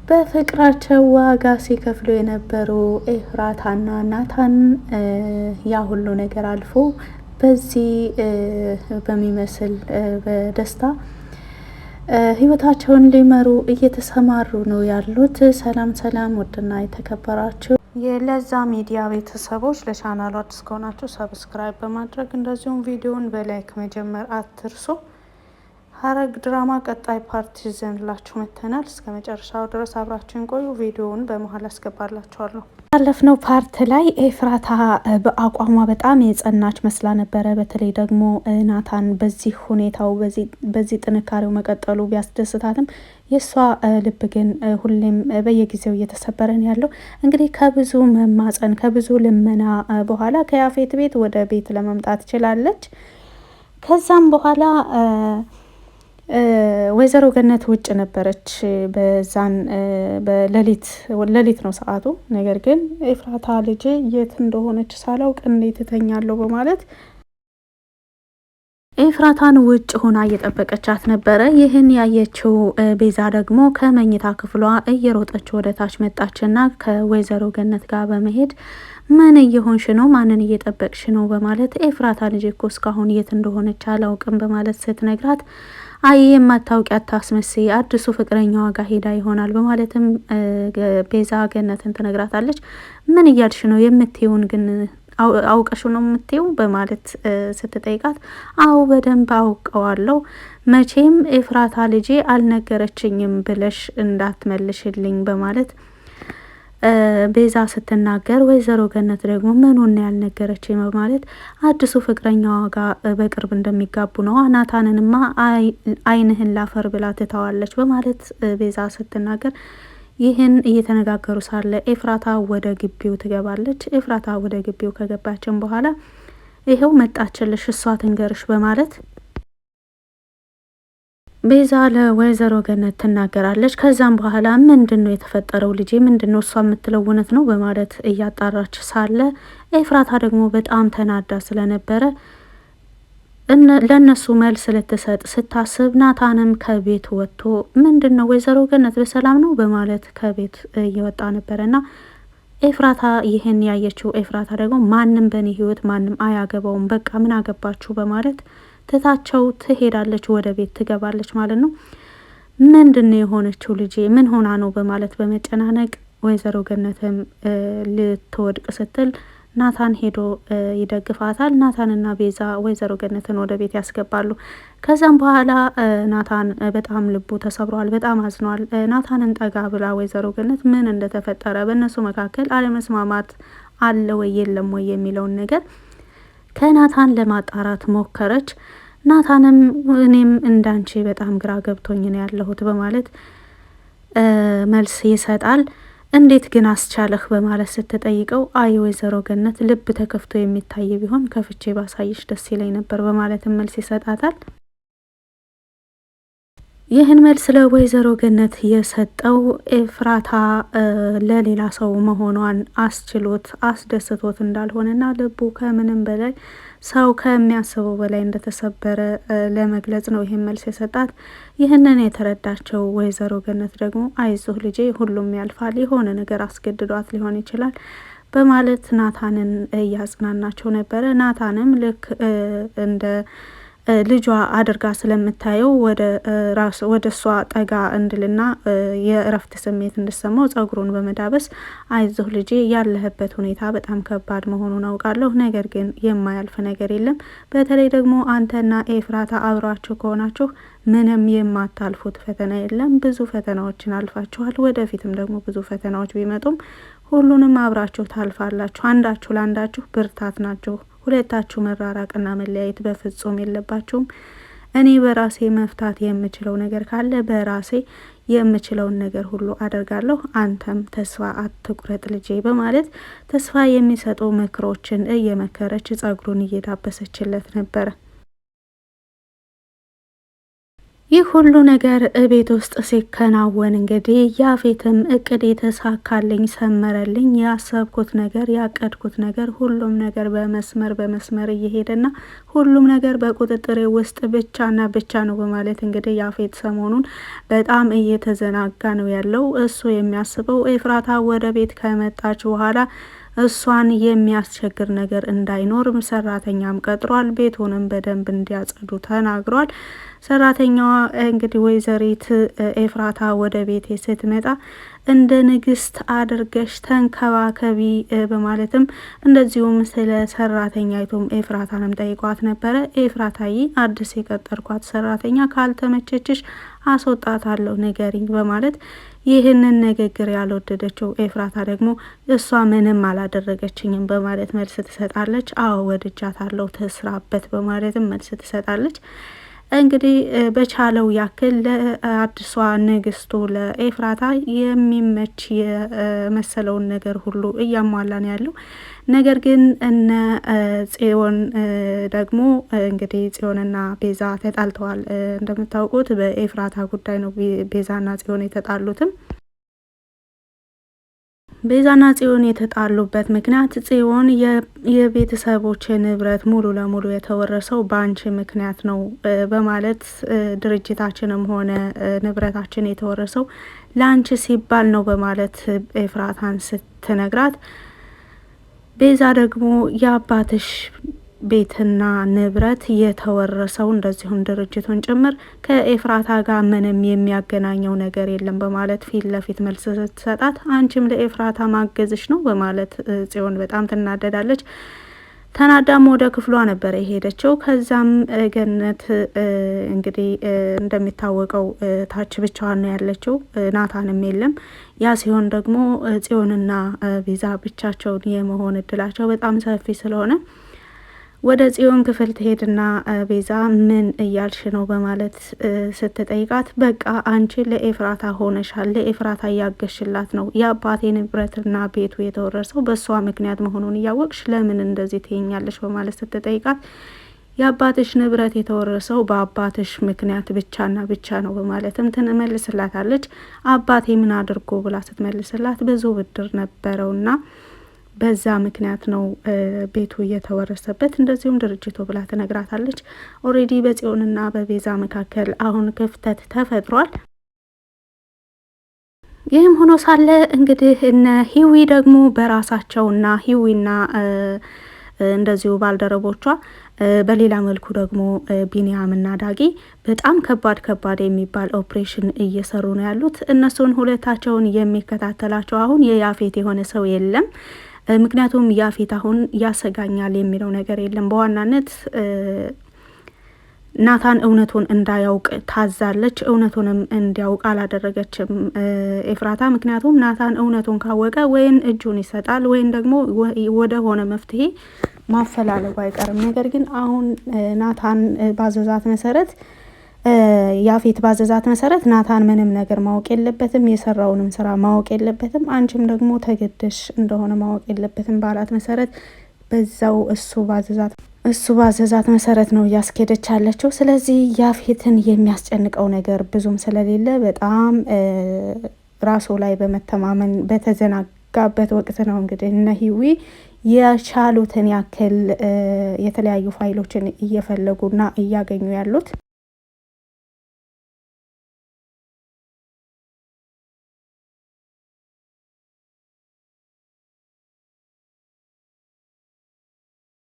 በፍቅራቸው ዋጋ ሲከፍሉ የነበሩ ኤፍራታና ናታን ያ ሁሉ ነገር አልፎ በዚህ በሚመስል በደስታ ህይወታቸውን ሊመሩ እየተሰማሩ ነው ያሉት። ሰላም ሰላም! ውድና የተከበራችሁ የለዛ ሚዲያ ቤተሰቦች ለቻናሉ አዲስ ከሆናችሁ ሰብስክራይብ በማድረግ እንደዚሁም ቪዲዮውን በላይክ መጀመር አትርሱ። ሐረግ ድራማ ቀጣይ ፓርት ይዘንላችሁ መጥተናል። እስከ መጨረሻው ድረስ አብራችሁን ቆዩ። ቪዲዮውን በመሀል አስገባላችኋለሁ። ያለፍነው ፓርት ላይ ኤፍራታ በአቋሟ በጣም የጸናች መስላ ነበረ። በተለይ ደግሞ ናታን በዚህ ሁኔታው በዚህ ጥንካሬው መቀጠሉ ቢያስደስታትም የእሷ ልብ ግን ሁሌም በየጊዜው እየተሰበረን ያለው እንግዲህ ከብዙ መማጸን ከብዙ ልመና በኋላ ከያፌት ቤት ወደ ቤት ለመምጣት ችላለች። ከዛም በኋላ ወይዘሮ ገነት ውጭ ነበረች። በዛን በሌሊት ነው ሰዓቱ። ነገር ግን ኤፍራታ ልጄ የት እንደሆነች ሳላውቅ እንዴት እተኛለሁ በማለት ኤፍራታን ውጭ ሆና እየጠበቀቻት ነበረ። ይህን ያየችው ቤዛ ደግሞ ከመኝታ ክፍሏ እየሮጠች ወደ ታች መጣችና ከወይዘሮ ገነት ጋር በመሄድ ምን እየሆንሽ ነው? ማንን እየጠበቅሽ ነው? በማለት ኤፍራታ ልጄ እኮ እስካሁን የት እንደሆነች አላውቅም በማለት ስትነግራት አይ የማታውቂ አታስመስይ፣ አዲሱ ፍቅረኛዋ ጋር ሄዳ ይሆናል በማለትም ቤዛ ገነትን ትነግራታለች። ምን እያልሽ ነው? የምትይውን ግን አውቀሽ ነው የምትይው በማለት ስትጠይቃት አዎ በደንብ አውቀዋለሁ፣ መቼም ኤፍራታ ልጄ አልነገረችኝም ብለሽ እንዳትመልሽልኝ በማለት ቤዛ ስትናገር፣ ወይዘሮ ገነት ደግሞ ምኑን ያልነገረችኝ በማለት አዲሱ ፍቅረኛዋ ጋር በቅርብ እንደሚጋቡ ነው፣ ናታንንማ ዓይንህን ላፈር ብላ ትተዋለች በማለት ቤዛ ስትናገር፣ ይህን እየተነጋገሩ ሳለ ኤፍራታ ወደ ግቢው ትገባለች። ኤፍራታ ወደ ግቢው ከገባችን በኋላ ይሄው መጣችልሽ እሷ ትንገርሽ በማለት ቤዛ ለወይዘሮ ገነት ትናገራለች። ከዛም በኋላ ምንድን ነው የተፈጠረው ልጄ? ምንድን ነው እሷ የምትለው እውነት ነው በማለት እያጣራች ሳለ ኤፍራታ ደግሞ በጣም ተናዳ ስለነበረ ለእነሱ መልስ ልትሰጥ ስታስብ ናታንም ከቤት ወጥቶ ምንድን ነው ወይዘሮ ገነት በሰላም ነው በማለት ከቤት እየወጣ ነበረና ኤፍራታ ይህን ያየችው ኤፍራታ ደግሞ ማንም በእኔ ህይወት ማንም አያገባውም፣ በቃ ምን አገባችሁ በማለት ትታቸው ትሄዳለች። ወደ ቤት ትገባለች ማለት ነው። ምንድን ነው የሆነችው ልጄ? ምን ሆና ነው በማለት በመጨናነቅ ወይዘሮ ገነትም ልትወድቅ ስትል ናታን ሄዶ ይደግፋታል። ናታንና ቤዛ ወይዘሮ ገነትን ወደ ቤት ያስገባሉ። ከዛም በኋላ ናታን በጣም ልቡ ተሰብሯል፣ በጣም አዝኗል። ናታንን ጠጋ ብላ ወይዘሮ ገነት ምን እንደተፈጠረ በእነሱ መካከል አለመስማማት አለ ወይ የለም ወይ የሚለውን ነገር ከናታን ለማጣራት ሞከረች። ናታንም እኔም እንዳንቺ በጣም ግራ ገብቶኝ ነው ያለሁት በማለት መልስ ይሰጣል። እንዴት ግን አስቻለህ በማለት ስትጠይቀው አይ ወይዘሮ ገነት ልብ ተከፍቶ የሚታይ ቢሆን ከፍቼ ባሳይሽ ደስ ይለኝ ነበር በማለትም መልስ ይሰጣታል። ይህን መልስ ለወይዘሮ ገነት የሰጠው ኤፍራታ ለሌላ ሰው መሆኗን አስችሎት አስደስቶት እንዳልሆነና ልቡ ከምንም በላይ ሰው ከሚያስበው በላይ እንደተሰበረ ለመግለጽ ነው ይህን መልስ የሰጣት። ይህንን የተረዳቸው ወይዘሮ ገነት ደግሞ አይዞህ ልጄ ሁሉም ያልፋል፣ የሆነ ነገር አስገድዷት ሊሆን ይችላል በማለት ናታንን እያጽናናቸው ነበረ። ናታንም ልክ እንደ ልጇ አድርጋ ስለምታየው ወደ እሷ ጠጋ እንድልና የእረፍት ስሜት እንድሰማው ጸጉሩን በመዳበስ አይዞህ ልጄ ያለህበት ሁኔታ በጣም ከባድ መሆኑን አውቃለሁ፣ ነገር ግን የማያልፍ ነገር የለም። በተለይ ደግሞ አንተና ኤፍራታ አብራችሁ ከሆናችሁ ምንም የማታልፉት ፈተና የለም። ብዙ ፈተናዎችን አልፋችኋል። ወደፊትም ደግሞ ብዙ ፈተናዎች ቢመጡም ሁሉንም አብራችሁ ታልፋላችሁ። አንዳችሁ ለአንዳችሁ ብርታት ናችሁ። ሁለታችሁ መራራቅና መለያየት በፍጹም የለባችሁም። እኔ በራሴ መፍታት የምችለው ነገር ካለ በራሴ የምችለውን ነገር ሁሉ አደርጋለሁ። አንተም ተስፋ አትቁረጥ ልጄ በማለት ተስፋ የሚሰጡ ምክሮችን እየመከረች ጸጉሩን እየዳበሰችለት ነበረ። ይህ ሁሉ ነገር እቤት ውስጥ ሲከናወን እንግዲህ ያፌትም እቅድ የተሳካልኝ ሰመረልኝ፣ ያሰብኩት ነገር ያቀድኩት ነገር ሁሉም ነገር በመስመር እየሄደና ሁሉም ነገር በቁጥጥሬ ውስጥ ብቻና ብቻ ነው በማለት እንግዲህ ያፌት ሰሞኑን በጣም እየተዘናጋ ነው ያለው። እሱ የሚያስበው ኤፍራታ ወደ ቤት ከመጣች በኋላ እሷን የሚያስቸግር ነገር እንዳይኖርም ሰራተኛም ቀጥሯል። ቤቱንም በደንብ እንዲያጸዱ ተናግሯል። ሰራተኛዋ እንግዲህ ወይዘሪት ኤፍራታ ወደ ቤቴ ስትመጣ እንደ ንግስት አድርገሽ ተንከባከቢ በማለትም እንደዚሁም ስለ ሰራተኛይቱም ኤፍራታንም ጠይቋት ነበረ። ኤፍራታዬ አዲስ የቀጠርኳት ሰራተኛ ካልተመቸችሽ አስወጣታለሁ ንገሪኝ በማለት ይህንን ንግግር ያልወደደችው ኤፍራታ ደግሞ እሷ ምንም አላደረገችኝም በማለት መልስ ትሰጣለች። አዎ ወድጃታለሁ ትስራበት በማለትም መልስ ትሰጣለች። እንግዲህ በቻለው ያክል ለአዲሷ ንግስቱ ለኤፍራታ የሚመች የመሰለውን ነገር ሁሉ እያሟላ ነው ያለው። ነገር ግን እነ ጽዮን ደግሞ እንግዲህ ጽዮንና ቤዛ ተጣልተዋል። እንደምታውቁት በኤፍራታ ጉዳይ ነው ቤዛና ጽዮን የተጣሉትም። ቤዛና ጽዮን የተጣሉበት ምክንያት ጽዮን የቤተሰቦች ንብረት ሙሉ ለሙሉ የተወረሰው በአንቺ ምክንያት ነው በማለት ድርጅታችንም ሆነ ንብረታችን የተወረሰው ለአንቺ ሲባል ነው በማለት ኤፍራታን ስትነግራት፣ ቤዛ ደግሞ የአባትሽ ቤትና ንብረት የተወረሰው እንደዚሁም ድርጅቱን ጭምር ከኤፍራታ ጋር ምንም የሚያገናኘው ነገር የለም በማለት ፊት ለፊት መልስ ስትሰጣት፣ አንቺም ለኤፍራታ ማገዝሽ ነው በማለት ጽዮን በጣም ትናደዳለች። ተናዳም ወደ ክፍሏ ነበረ የሄደችው። ከዛም ገነት እንግዲህ እንደሚታወቀው ታች ብቻዋን ነው ያለችው፣ ናታንም የለም። ያ ሲሆን ደግሞ ጽዮንና ቤዛ ብቻቸውን የመሆን እድላቸው በጣም ሰፊ ስለሆነ ወደ ጽዮን ክፍል ትሄድና ቤዛ ምን እያልሽ ነው በማለት ስትጠይቃት፣ በቃ አንቺ ለኤፍራታ ሆነሻል፣ ለኤፍራታ እያገሽላት ነው። የአባቴ ንብረትና ቤቱ የተወረሰው በእሷ ምክንያት መሆኑን እያወቅሽ ለምን እንደዚህ ትይኛለሽ በማለት ስትጠይቃት፣ የአባትሽ ንብረት የተወረሰው በአባትሽ ምክንያት ብቻና ብቻ ነው በማለትም ትመልስላታለች። አባቴ ምን አድርጎ ብላ ስትመልስላት፣ ብዙ ብድር ነበረውና በዛ ምክንያት ነው ቤቱ እየተወረሰበት እንደዚሁም ድርጅቱ ብላ ትነግራታለች። ኦሬዲ በጽዮንና በቤዛ መካከል አሁን ክፍተት ተፈጥሯል። ይህም ሆኖ ሳለ እንግዲህ እነ ሂዊ ደግሞ በራሳቸውና ሂዊና እንደዚሁ ባልደረቦቿ በሌላ መልኩ ደግሞ ቢኒያምና ዳጊ በጣም ከባድ የሚባል ኦፕሬሽን እየሰሩ ነው ያሉት። እነሱን ሁለታቸውን የሚከታተላቸው አሁን የያፌት የሆነ ሰው የለም። ምክንያቱም ያፌት አሁን ያሰጋኛል የሚለው ነገር የለም። በዋናነት ናታን እውነቱን እንዳያውቅ ታዛለች። እውነቱንም እንዲያውቅ አላደረገችም ኤፍራታ። ምክንያቱም ናታን እውነቱን ካወቀ ወይን እጁን ይሰጣል ወይም ደግሞ ወደ ሆነ መፍትሄ ማፈላለጉ አይቀርም። ነገር ግን አሁን ናታን ባዘዛት መሰረት ያፌት ባዘዛት መሰረት ናታን ምንም ነገር ማወቅ የለበትም፣ የሰራውንም ስራ ማወቅ የለበትም፣ አንቺም ደግሞ ተገደሽ እንደሆነ ማወቅ የለበትም ባላት መሰረት በዛው እሱ ባዘዛት መሰረት ነው እያስኬደች ያለችው። ስለዚህ ያፌትን የሚያስጨንቀው ነገር ብዙም ስለሌለ በጣም ራሱ ላይ በመተማመን በተዘናጋበት ወቅት ነው እንግዲህ እነ ሂዊ የቻሉትን ያክል የተለያዩ ፋይሎችን እየፈለጉና እያገኙ ያሉት።